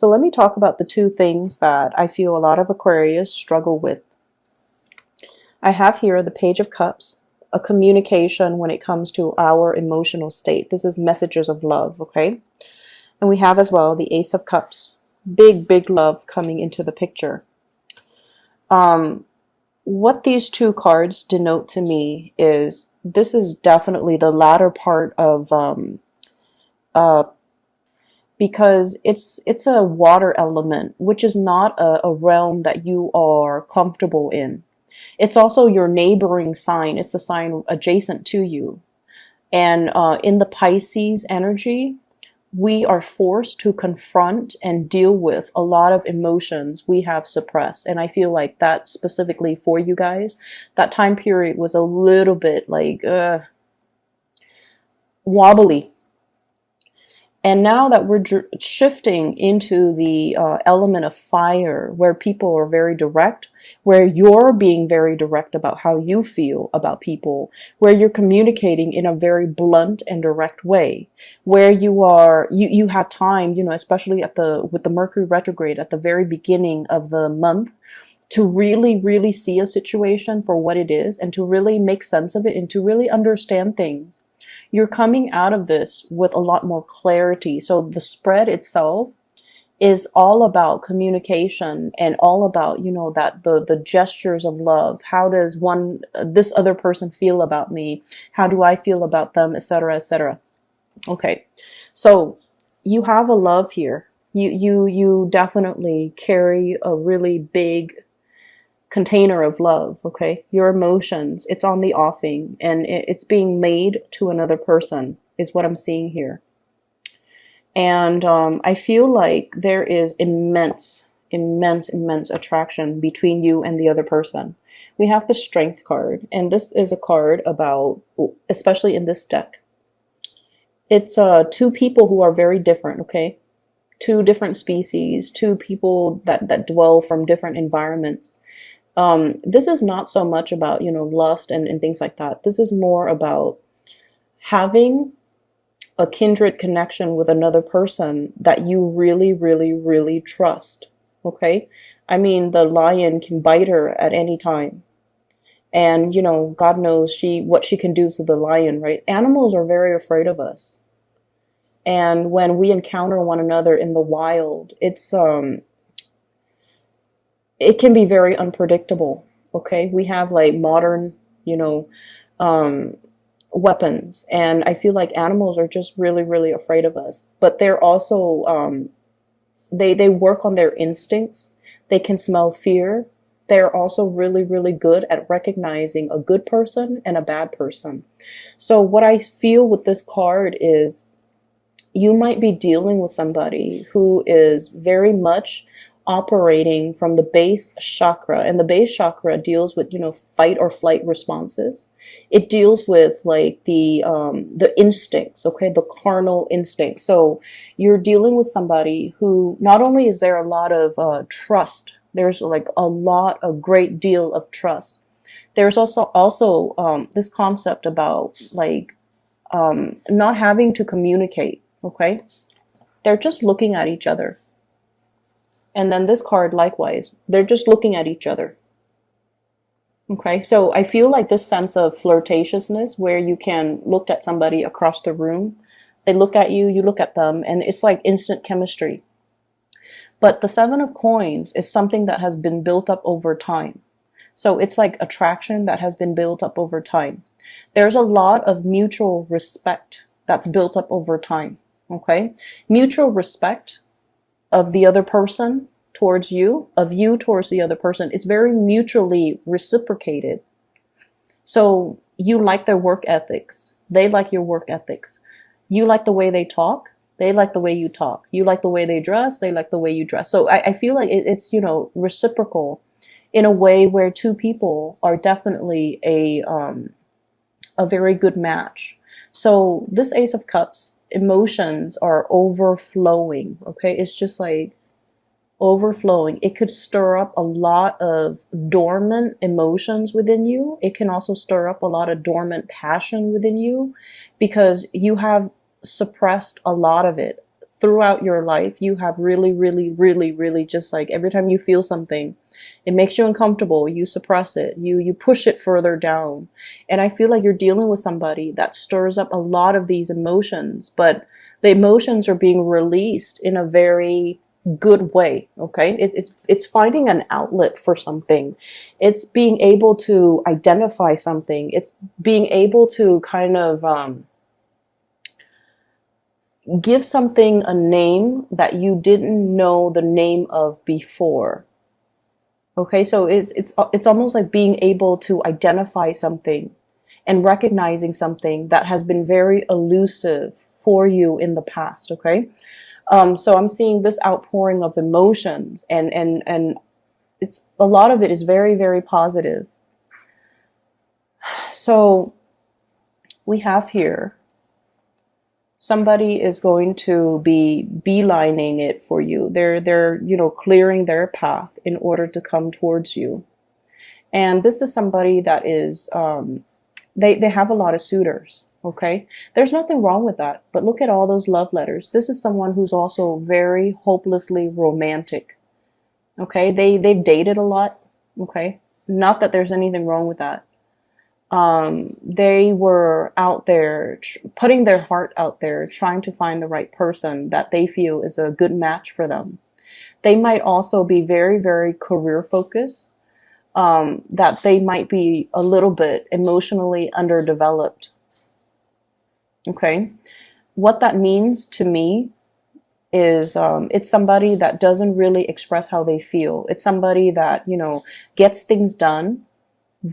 So let me talk about the two things that I feel a lot of Aquarius struggle with. I have here the Page of Cups, a communication when it comes to our emotional state. This is messages of love, okay? And we have as well the Ace of Cups, big love coming into the picture. What these two cards denote to me is this is definitely the latter part of because it's a water element, which is not a realm that you are comfortable in. It's also your neighboring sign. It's a sign adjacent to you. And in the Pisces energy, we are forced to confront and deal with a lot of emotions we have suppressed. And I feel like that specifically for you guys, that time period was a little bit like wobbly. And now that we're shifting into the element of fire, where people are very direct, where you're being very direct about how you feel about people, where you're communicating in a very blunt and direct way, where you have time, especially with the Mercury retrograde at the very beginning of the month, to really see a situation for what it is and to really make sense of it and to really understand things. You're coming out of this with a lot more clarity. So the spread itself is all about communication and all about, that the gestures of love. How does this other person feel about me? How do I feel about them, etc., etc. Okay. So you have a love here. You definitely carry a really big container of love, okay? Your emotions, it's on the offing and it's being made to another person is what I'm seeing here. And I feel like there is immense attraction between you and the other person. We have the Strength card, and this is a card about, especially in this deck, it's two people who are very different, okay? Two different species, two people that dwell from different environments. This is not so much about, lust and things like that. This is more about having a kindred connection with another person that you really trust. Okay. I mean, the lion can bite her at any time. And, God knows what she can do to the lion, right? Animals are very afraid of us. And when we encounter one another in the wild, it can be very unpredictable. Okay. We have like modern, weapons, and I feel like animals are just really afraid of us, but they're also, they work on their instincts. They can smell fear. They're also really good at recognizing a good person and a bad person. So what I feel with this card is you might be dealing with somebody who is very much operating from the base chakra, and the base chakra deals with fight or flight responses. It deals with like the instincts, okay, the carnal instincts. So you're dealing with somebody who not only is there a lot of trust, there's like a great deal of trust. There's also this concept about like not having to communicate, okay? They're just looking at each other. And then this card, likewise, they're just looking at each other. Okay, so I feel like this sense of flirtatiousness where you can look at somebody across the room, they look at you, you look at them, and it's like instant chemistry. But the Seven of Coins is something that has been built up over time. So it's like attraction that has been built up over time. There's a lot of mutual respect that's built up over time. Okay, mutual respect of the other person towards you, of you towards the other person, is very mutually reciprocated. So you like their work ethics. They like your work ethics. You like the way they talk. They like the way you talk. You like the way they dress. They like the way you dress. So I feel like it's, reciprocal in a way where two people are definitely a very good match. So this Ace of Cups, emotions are overflowing. Okay. It's just like overflowing. It could stir up a lot of dormant emotions within you. It can also stir up a lot of dormant passion within you because you have suppressed a lot of it throughout your life, you have really, really, really, really just like every time you feel something, it makes you uncomfortable, you suppress it, you push it further down. And I feel like you're dealing with somebody that stirs up a lot of these emotions, but the emotions are being released in a very good way. Okay, it's finding an outlet for something. It's being able to identify something. It's being able to kind of give something a name that you didn't know the name of before. Okay, so it's almost like being able to identify something and recognizing something that has been very elusive for you in the past. Okay, so I'm seeing this outpouring of emotions, and it's a lot of it is very, very positive. So we have here somebody is going to be beelining it for you. They're clearing their path in order to come towards you. And this is somebody that is they have a lot of suitors. Okay, there's nothing wrong with that, but look at all those love letters. This is someone who's also very hopelessly romantic. Okay, they've dated a lot. Okay, not that there's anything wrong with that. They were out there putting their heart out there, trying to find the right person that they feel is a good match for them. They might also be very, very career focused, that they might be a little bit emotionally underdeveloped. Okay. What that means to me is it's somebody that doesn't really express how they feel. It's somebody that, gets things done,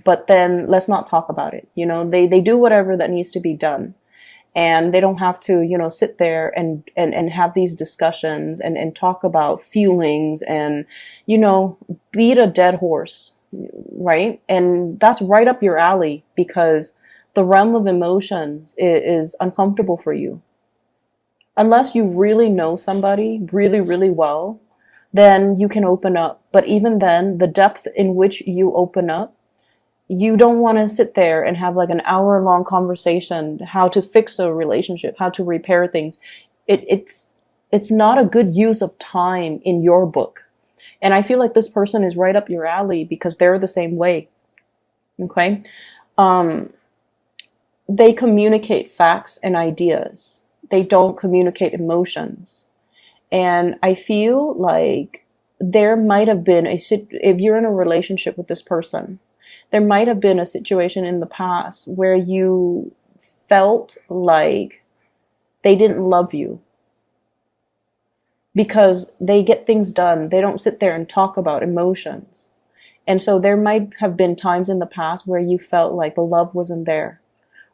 but then let's not talk about it. They do whatever that needs to be done. And they don't have to, sit there and have these discussions and talk about feelings and, beat a dead horse, right? And that's right up your alley because the realm of emotions is uncomfortable for you. Unless you really know somebody really, really well, then you can open up. But even then, the depth in which you open up, you don't want to sit there and have like an hour-long conversation how to fix a relationship, how to repair things. It's not a good use of time in your book. And I feel like this person is right up your alley because they're the same way. Okay? They communicate facts and ideas. They don't communicate emotions. And I feel like there might have been if you're in a relationship with this person, there might have been a situation in the past where you felt like they didn't love you because they get things done. They don't sit there and talk about emotions. And so there might have been times in the past where you felt like the love wasn't there,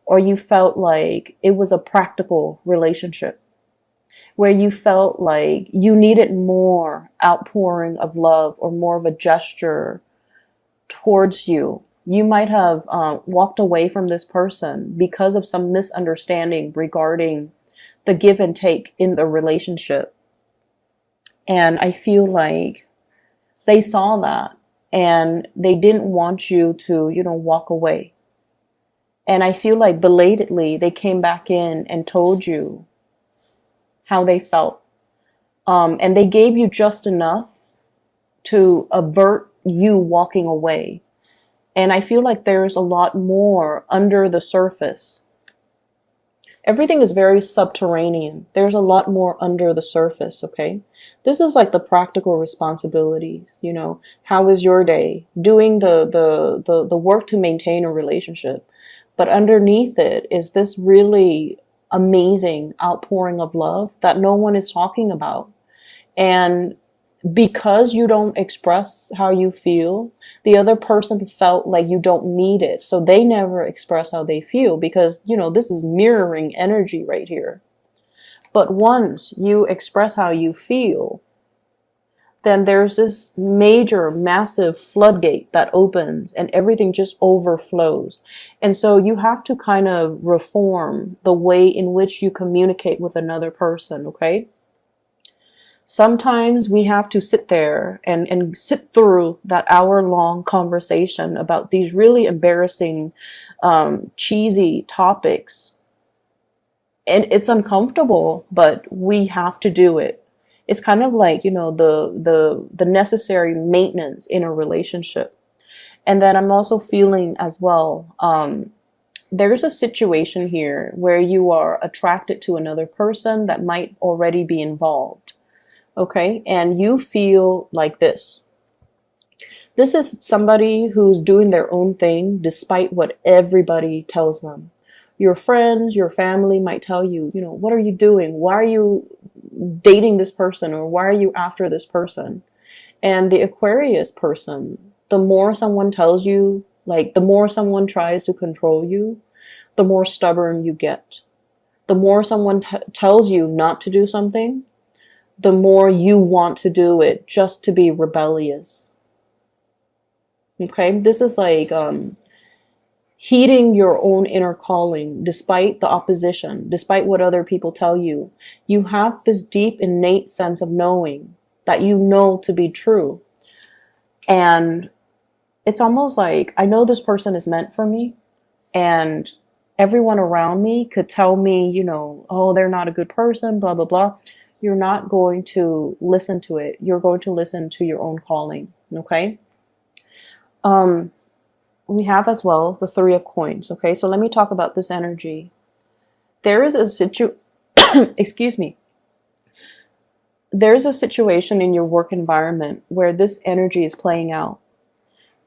or you felt like it was a practical relationship, where you felt like you needed more outpouring of love or more of a gesture towards you. You might have walked away from this person because of some misunderstanding regarding the give and take in the relationship. And I feel like they saw that and they didn't want you to, walk away. And I feel like belatedly they came back in and told you how they felt. And they gave you just enough to avert you walking away. And I feel like there's a lot more under the surface. Everything is very subterranean. There's a lot more under the surface, okay? This is like the practical responsibilities, how is your day? Doing the work to maintain a relationship. But underneath it is this really amazing outpouring of love that no one is talking about. And because you don't express how you feel, the other person felt like you don't need it. So they never express how they feel because, this is mirroring energy right here. But once you express how you feel, then there's this major, massive floodgate that opens and everything just overflows. And so you have to kind of reform the way in which you communicate with another person, okay? Sometimes we have to sit there and sit through that hour-long conversation about these really embarrassing, cheesy topics And it's uncomfortable, but we have to do it. It's kind of like, the necessary maintenance in a relationship. And then I'm also feeling as well, there's a situation here where you are attracted to another person that might already be involved. Okay. And you feel like this. This is somebody who's doing their own thing despite what everybody tells them. Your friends, your family might tell you, what are you doing? Why are you dating this person? Or why are you after this person? And the Aquarius person, the more someone tells you, like the more someone tries to control you, the more stubborn you get. The more someone tells you not to do something, the more you want to do it just to be rebellious. Okay, this is like heeding your own inner calling despite the opposition, despite what other people tell you. You have this deep innate sense of knowing that you know to be true. And it's almost like, I know this person is meant for me, and everyone around me could tell me, oh, they're not a good person, blah, blah, blah. You're not going to listen to it. You're going to listen to your own calling. Okay. We have as well the Three of Coins. Okay. So let me talk about this energy. There is a excuse me. There's a situation in your work environment where this energy is playing out.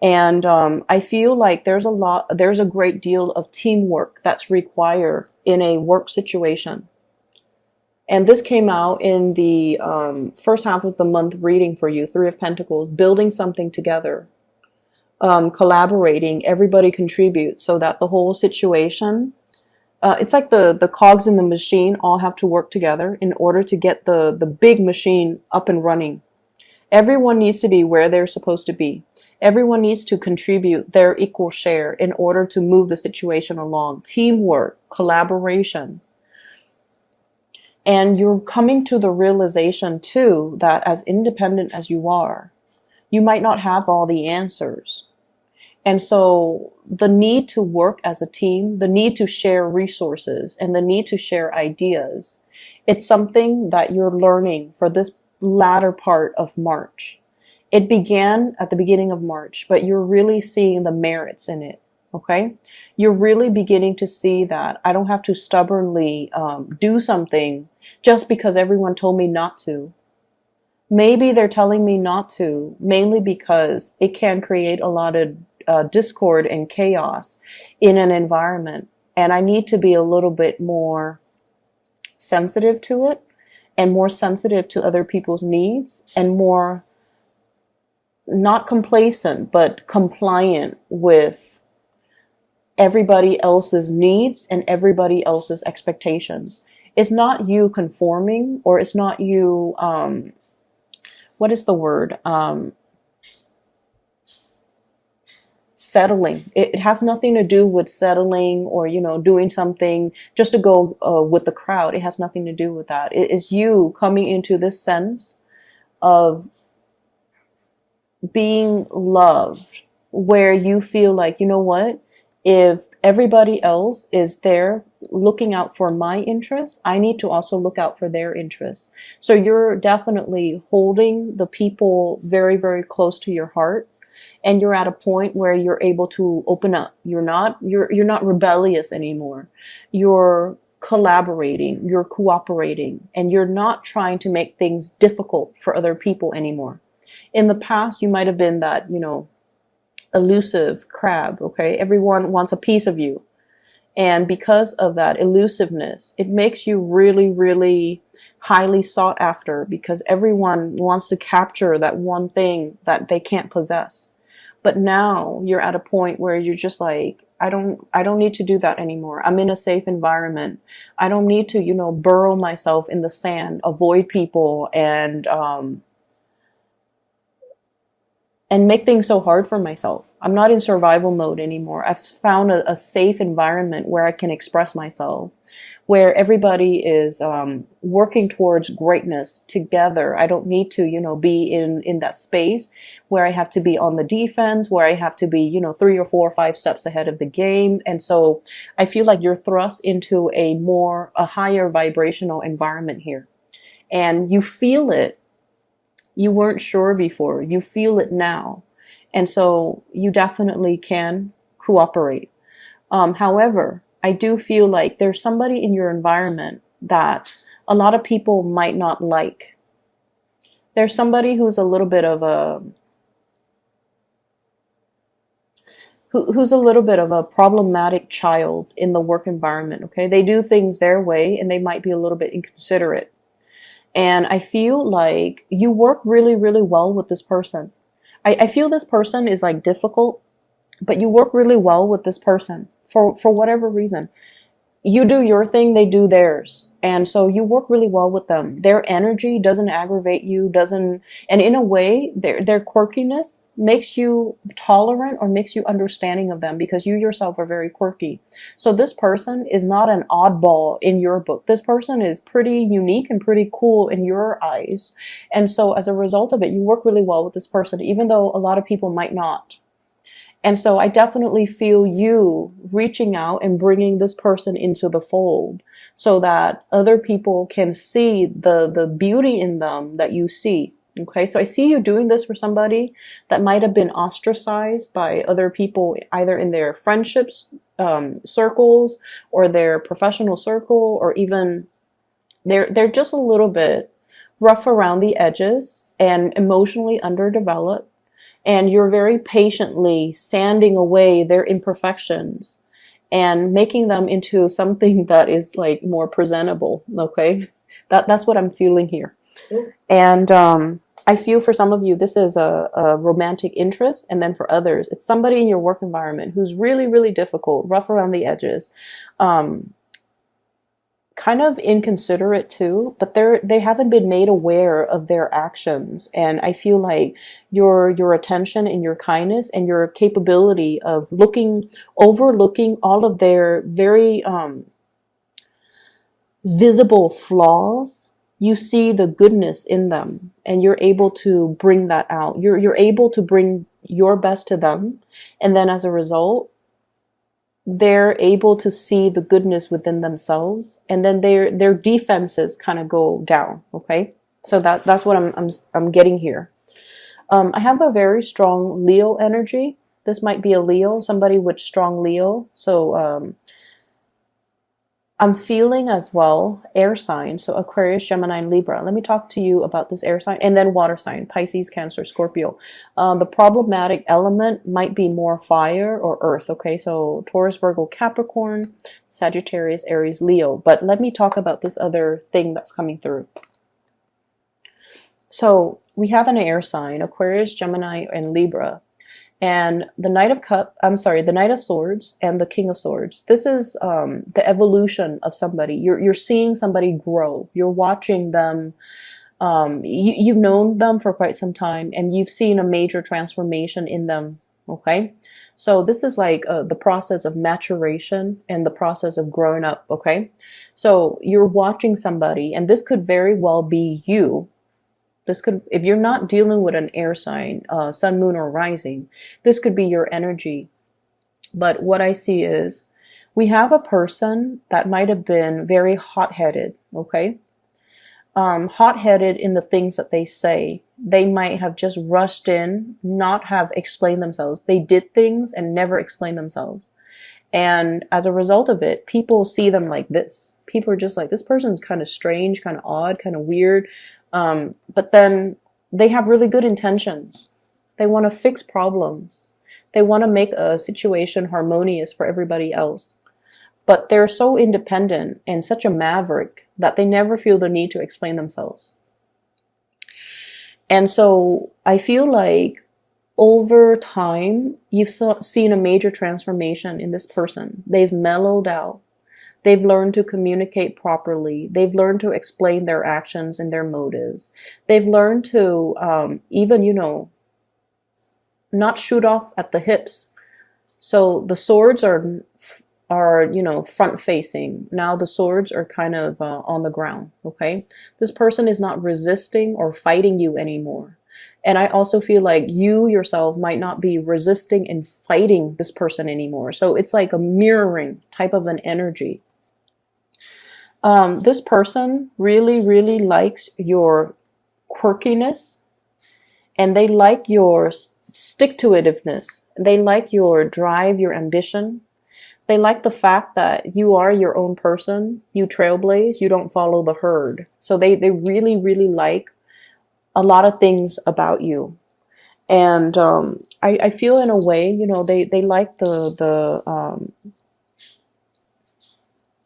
And I feel like there's a great deal of teamwork that's required in a work situation. And this came out in the first half of the month reading for you, Three of Pentacles, building something together, collaborating, everybody contributes so that the whole situation, it's like the cogs in the machine all have to work together in order to get the big machine up and running. Everyone needs to be where they're supposed to be. Everyone needs to contribute their equal share in order to move the situation along. Teamwork, collaboration. And you're coming to the realization too that as independent as you are, you might not have all the answers. And so the need to work as a team, the need to share resources, and the need to share ideas, it's something that you're learning for this latter part of March. It began at the beginning of March, but you're really seeing the merits in it. Okay. You're really beginning to see that I don't have to stubbornly do something just because everyone told me not to. Maybe they're telling me not to, mainly because it can create a lot of discord and chaos in an environment. And I need to be a little bit more sensitive to it, and more sensitive to other people's needs, and more not complacent, but compliant with everybody else's needs and everybody else's expectations. It's not you conforming, or it's not you, what is the word? Settling. It has nothing to do with settling or, doing something just to go with the crowd. It has nothing to do with that. It is you coming into this sense of being loved, where you feel like, you know what? If everybody else is there looking out for my interests, I need to also look out for their interests. So you're definitely holding the people very, very close to your heart. And you're at a point where you're able to open up. You're not rebellious anymore. You're collaborating, you're cooperating, and you're not trying to make things difficult for other people anymore. In the past, you might have been that, elusive crab, okay? Everyone wants a piece of you. And because of that elusiveness, it makes you really, really highly sought after, because everyone wants to capture that one thing that they can't possess. But now you're at a point where you're just like, I don't need to do that anymore. I'm in a safe environment. I don't need to, burrow myself in the sand, avoid people, and and make things so hard for myself. I'm not in survival mode anymore. I've found a safe environment where I can express myself, where everybody is working towards greatness together. I don't need to, be in that space where I have to be on the defense, where I have to be, 3 or 4 or 5 steps ahead of the game. And so I feel like you're thrust into a higher vibrational environment here. And you feel it. You weren't sure before. You feel it now. And so you definitely can cooperate. However, I do feel like there's somebody in your environment that a lot of people might not like. There's somebody who's a little bit of a problematic child in the work environment. Okay, they do things their way, and they might be a little bit inconsiderate. And I feel like you work really, really well with this person. I feel this person is like difficult, but you work really well with this person for whatever reason. You do your thing, they do theirs. And so you work really well with them. Their energy doesn't aggravate you, and in a way, their quirkiness makes you tolerant or makes you understanding of them because you yourself are very quirky. So this person is not an oddball in your book. This person is pretty unique and pretty cool in your eyes. And so as a result of it, you work really well with this person, even though a lot of people might not. And so I definitely feel you reaching out and bringing this person into the fold so that other people can see the beauty in them that you see. Okay, so I see you doing this for somebody that might have been ostracized by other people, either in their friendships circles or their professional circle, or even they're just a little bit rough around the edges and emotionally underdeveloped. And you're very patiently sanding away their imperfections and making them into something that is like more presentable. Okay, that's what I'm feeling here. And I feel for some of you, this is a romantic interest. And then for others, it's somebody in your work environment who's really, really difficult, rough around the edges, kind of inconsiderate too, but they haven't been made aware of their actions. And I feel like your attention and your kindness and your capability of overlooking all of their very visible flaws, you see the goodness in them, and you're able to bring that out. You're able to bring your best to them, and then as a result, they're able to see the goodness within themselves, and then their defenses kind of go down. Okay, so that's what I'm getting here. I have a very strong Leo energy. This might be a Leo, somebody with strong Leo. So I'm feeling as well air sign, so Aquarius, Gemini, and Libra. Let me talk to you about this air sign, and then water sign, Pisces, Cancer, Scorpio. The problematic element might be more fire or earth, okay? So Taurus, Virgo, Capricorn, Sagittarius, Aries, Leo. But let me talk about this other thing that's coming through. So we have an air sign, Aquarius, Gemini, and Libra. And the Knight of Swords and the King of Swords. This is the evolution of somebody. You're seeing somebody grow. You're watching them. You've known them for quite some time, and you've seen a major transformation in them. Okay, so this is like the process of maturation and the process of growing up. Okay, so you're watching somebody, and this could very well be you. This could, if you're not dealing with an air sign, sun, moon, or rising, this could be your energy. But what I see is we have a person that might have been very hot-headed, okay? Hot-headed in the things that they say. They might have just rushed in, not have explained themselves. They did things and never explained themselves. And as a result of it, people see them like this. People are just like, this person's kind of strange, kind of odd, kind of weird. But then they have really good intentions. They want to fix problems. They want to make a situation harmonious for everybody else. But they're so independent and such a maverick that they never feel the need to explain themselves. And so I feel like over time, you've seen a major transformation in this person. They've mellowed out. They've learned to communicate properly. They've learned to explain their actions and their motives. They've learned to even, not shoot off at the hips. So the swords are, you know, front facing. Now the swords are kind of on the ground. Okay. This person is not resisting or fighting you anymore. And I also feel like you yourself might not be resisting and fighting this person anymore. So it's like a mirroring type of an energy. This person really, really likes your quirkiness, and they like your stick-to-itiveness. They like your drive, your ambition. They like the fact that you are your own person. You trailblaze. You don't follow the herd. So they really, really like a lot of things about you. And I feel in a way, you know, they like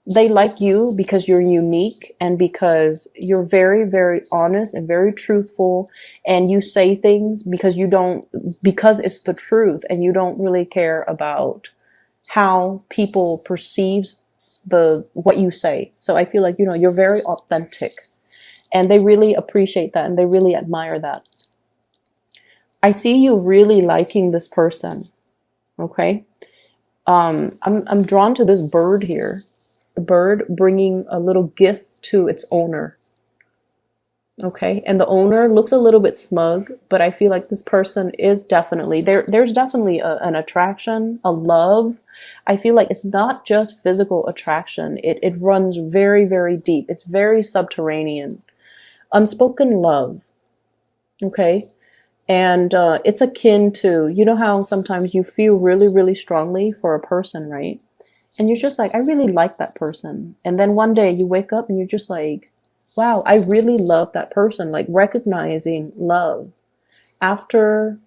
they like you because you're unique and because you're very, very honest and very truthful, and you say things because because it's the truth, and you don't really care about how people perceives what you say. So I feel like, you know, you're very authentic, and they really appreciate that and they really admire that. I see you really liking this person. Okay. I'm drawn to this bird here. The bird bringing a little gift to its owner. Okay. And the owner looks a little bit smug, but I feel like this person is definitely there's definitely an attraction, a love. I feel like it's not just physical attraction. It runs very, very deep. It's very subterranean. Unspoken love. Okay. And it's akin to, you know how sometimes you feel really, really strongly for a person, right? And you're just like, I really like that person. And then one day you wake up and you're just like, wow, I really love that person. Like recognizing love after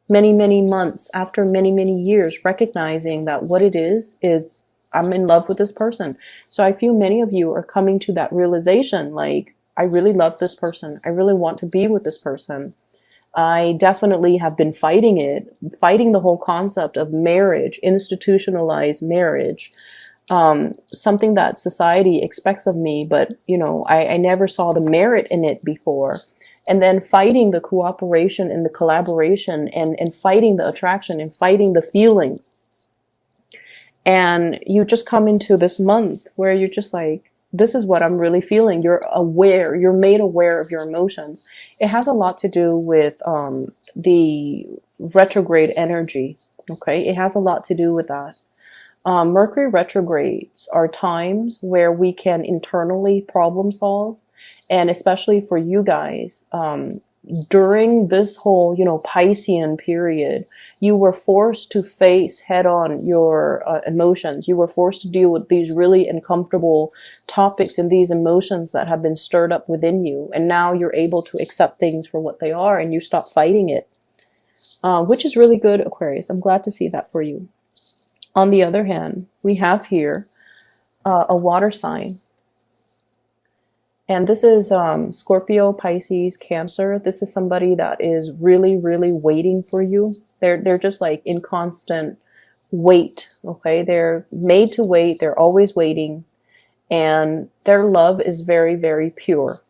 many, many months, after many, many years, recognizing that what it is I'm in love with this person. So I feel many of you are coming to that realization, like, I really love this person. I really want to be with this person. I definitely have been fighting the whole concept of marriage, institutionalized marriage, something that society expects of me, but, you know, I never saw the merit in it before. And then fighting the cooperation and the collaboration, and fighting the attraction and fighting the feelings. And you just come into this month where you're just like, this is what I'm really feeling. You're aware, you're made aware of your emotions. It has a lot to do with the retrograde energy. Okay, it has a lot to do with that. Mercury retrogrades are times where we can internally problem solve. And especially for you guys, during this whole, you know, Piscean period, you were forced to face head on your emotions. You were forced to deal with these really uncomfortable topics and these emotions that have been stirred up within you. And now you're able to accept things for what they are, and you stop fighting it, which is really good, Aquarius. I'm glad to see that for you. On the other hand, we have here a water sign. And this is Scorpio, Pisces, Cancer. This is somebody that is really, really waiting for you. They're just like in constant wait. Okay, they're made to wait. They're always waiting, and their love is very, very pure.